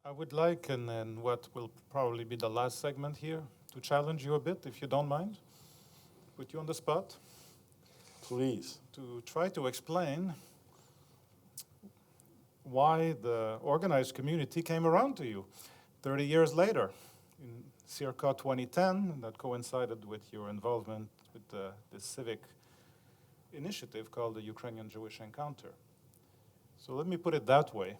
I would like, and then what will probably be the last segment here, to challenge you a bit, if you don't mind. Put you on the spot. Please. To try to explain why the organized community came around to you 30 years later, in circa 2010, that coincided with your involvement with this civic initiative called the Ukrainian Jewish Encounter. So let me put it that way.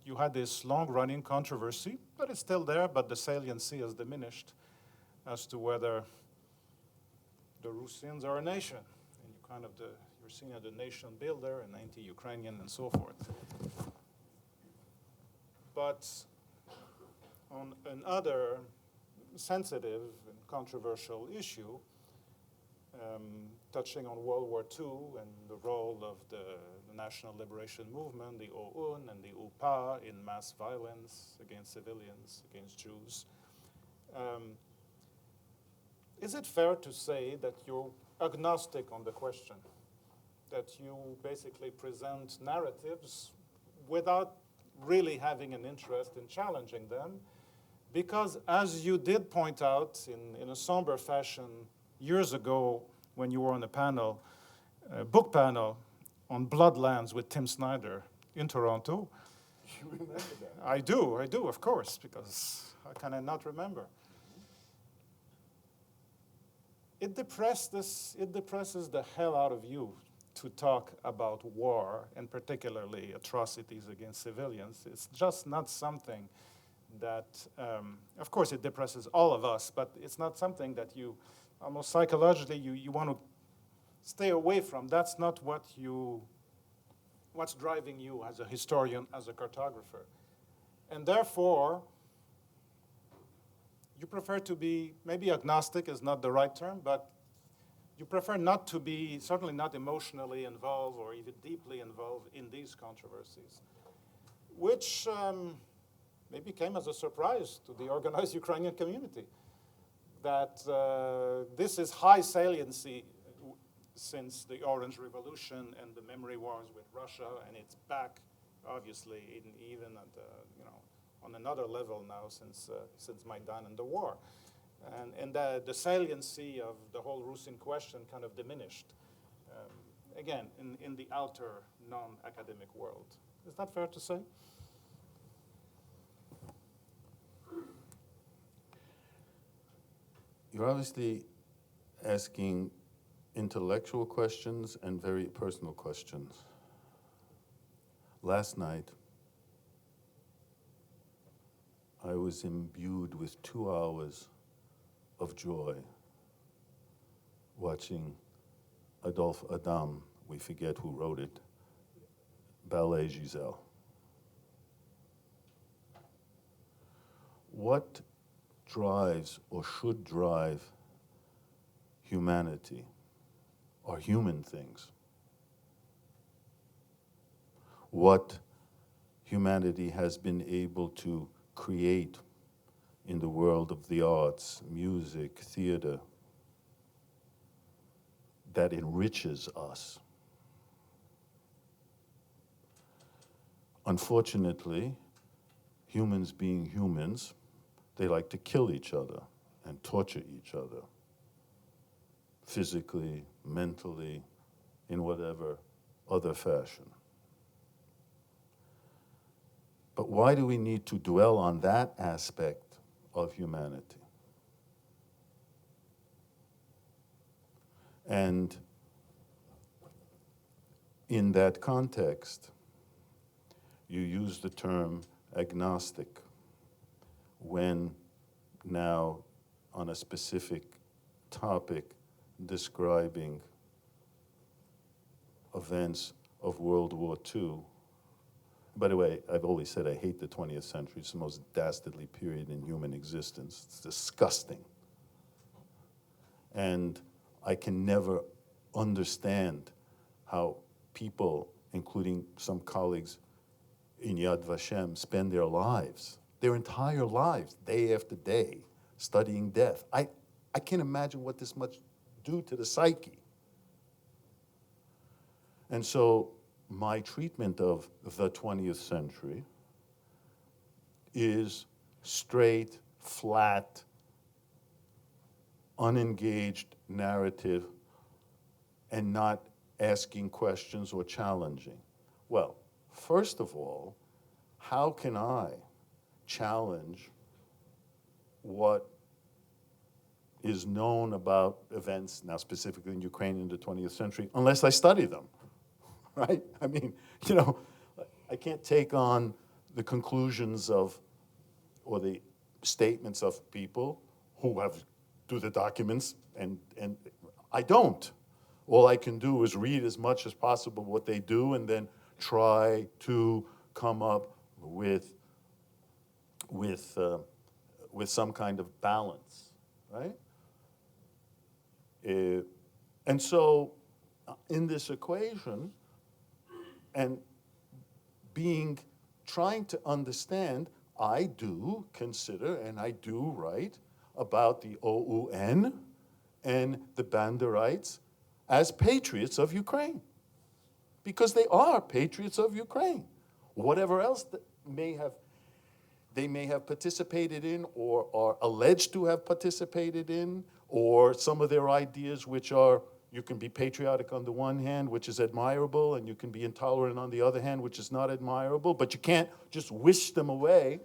You had this long-running controversy, but it's still there, but the saliency has diminished as to whether the Russians are a nation. And you're seen as a nation builder and anti-Ukrainian and so forth. But on another sensitive and controversial issue, touching on World War II and the role of the National Liberation Movement, the OUN and the UPA in mass violence against civilians, against Jews. Is it fair to say that you're agnostic on the question? That you basically present narratives without really having an interest in challenging them? Because as you did point out in a somber fashion years ago when you were on a book panel on Bloodlands with Tim Snyder in Toronto. You remember that? I do, of course, because how can I not remember? It depresses the hell out of you to talk about war, and particularly atrocities against civilians. It's just not something that, of course it depresses all of us, but it's not something that you, almost psychologically, you want to stay away from. That's not what's driving you as a historian, as a cartographer. And therefore, you prefer to be, maybe agnostic is not the right term, but you prefer not to be, certainly not emotionally involved or even deeply involved in these controversies, which maybe came as a surprise to the organized Ukrainian community, that this is high saliency since the Orange Revolution and the memory wars with Russia, and it's back, obviously, even at on another level now since Maidan and the war. And the saliency of the whole Russian question kind of diminished, again, in the outer non-academic world. Is that fair to say? You're obviously asking intellectual questions and very personal questions. Last night, I was imbued with 2 hours of joy watching Adolphe Adam, we forget who wrote it, Ballet Giselle. What drives or should drive humanity are human things. What humanity has been able to create in the world of the arts, music, theater, that enriches us. Unfortunately, humans being humans, they like to kill each other and torture each other, physically, mentally, in whatever other fashion. But why do we need to dwell on that aspect of humanity? And in that context, you use the term agnostic when now on a specific topic describing events of World War II. By the way, I've always said I hate the 20th century. It's the most dastardly period in human existence. It's disgusting. And I can never understand how people, including some colleagues in Yad Vashem, spend their lives, their entire lives, day after day, studying death. I can't imagine what this must do to the psyche. And so my treatment of the 20th century is straight, flat, unengaged narrative and not asking questions or challenging. Well, first of all, how can I challenge what is known about events, now specifically in Ukraine in the 20th century, unless I study them, right? I mean, you know, I can't take on the conclusions of, or the statements of people who do the documents, and I don't. All I can do is read as much as possible what they do and then try to come up with some kind of balance, right? And so in this equation, and trying to understand, I do consider and I do write about the OUN and the Banderites as patriots of Ukraine, because they are patriots of Ukraine. Whatever else they may have participated in or are alleged to have participated in, or some of their ideas which are, you can be patriotic on the one hand, which is admirable, and you can be intolerant on the other hand, which is not admirable, but you can't just wish them away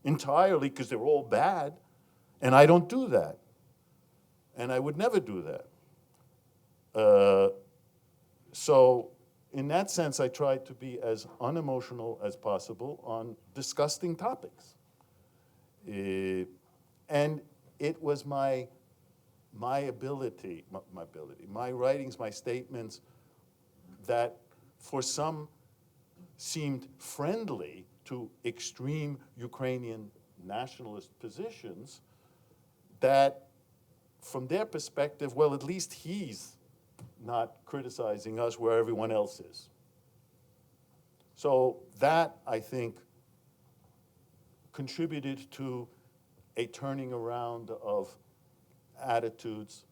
entirely because they're all bad. And I don't do that. And I would never do that. So in that sense, I try to be as unemotional as possible on disgusting topics. And it was my writings, my statements, that for some seemed friendly to extreme Ukrainian nationalist positions, that from their perspective, well, at least he's not criticizing us where everyone else is. So that, I think, contributed to a turning around of attitudes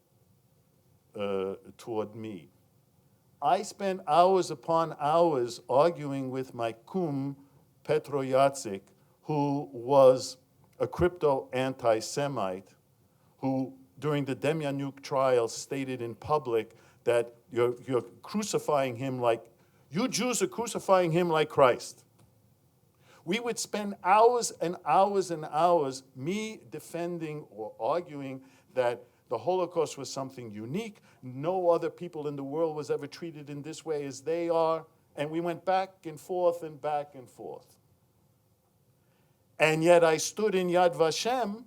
toward me. I spent hours upon hours arguing with my cum, Petro Yatzik, who was a crypto anti-Semite, who during the Danyliw trial stated in public that you're crucifying him like, you Jews are crucifying him like Christ. We would spend hours and hours and hours, me defending or arguing that the Holocaust was something unique. No other people in the world was ever treated in this way as they are. And we went back and forth and back and forth. And yet I stood in Yad Vashem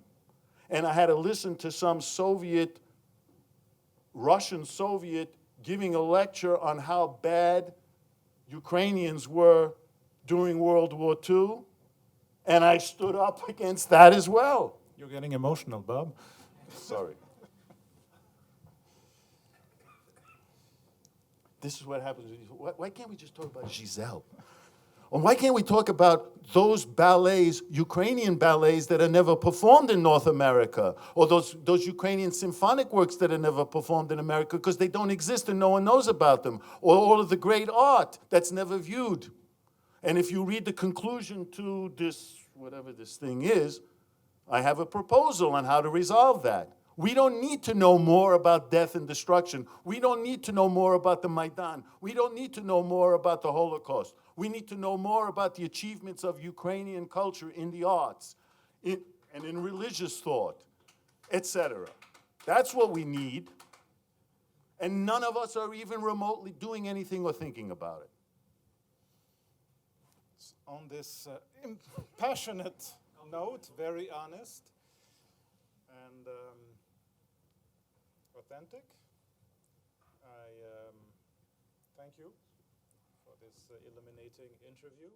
and I had to listen to some Russian Soviet giving a lecture on how bad Ukrainians were during World War II. And I stood up against that as well. You're getting emotional, Bob. Sorry. This is what happens. Why can't we just talk about Giselle? And why can't we talk about those ballets, Ukrainian ballets that are never performed in North America, or those Ukrainian symphonic works that are never performed in America because they don't exist and no one knows about them, or all of the great art that's never viewed. And if you read the conclusion to this, whatever this thing is, I have a proposal on how to resolve that. We don't need to know more about death and destruction. We don't need to know more about the Maidan. We don't need to know more about the Holocaust. We need to know more about the achievements of Ukrainian culture in the arts, and in religious thought, etc. That's what we need. And none of us are even remotely doing anything or thinking about it. On this passionate note, very honest and authentic, I thank you for this illuminating interview.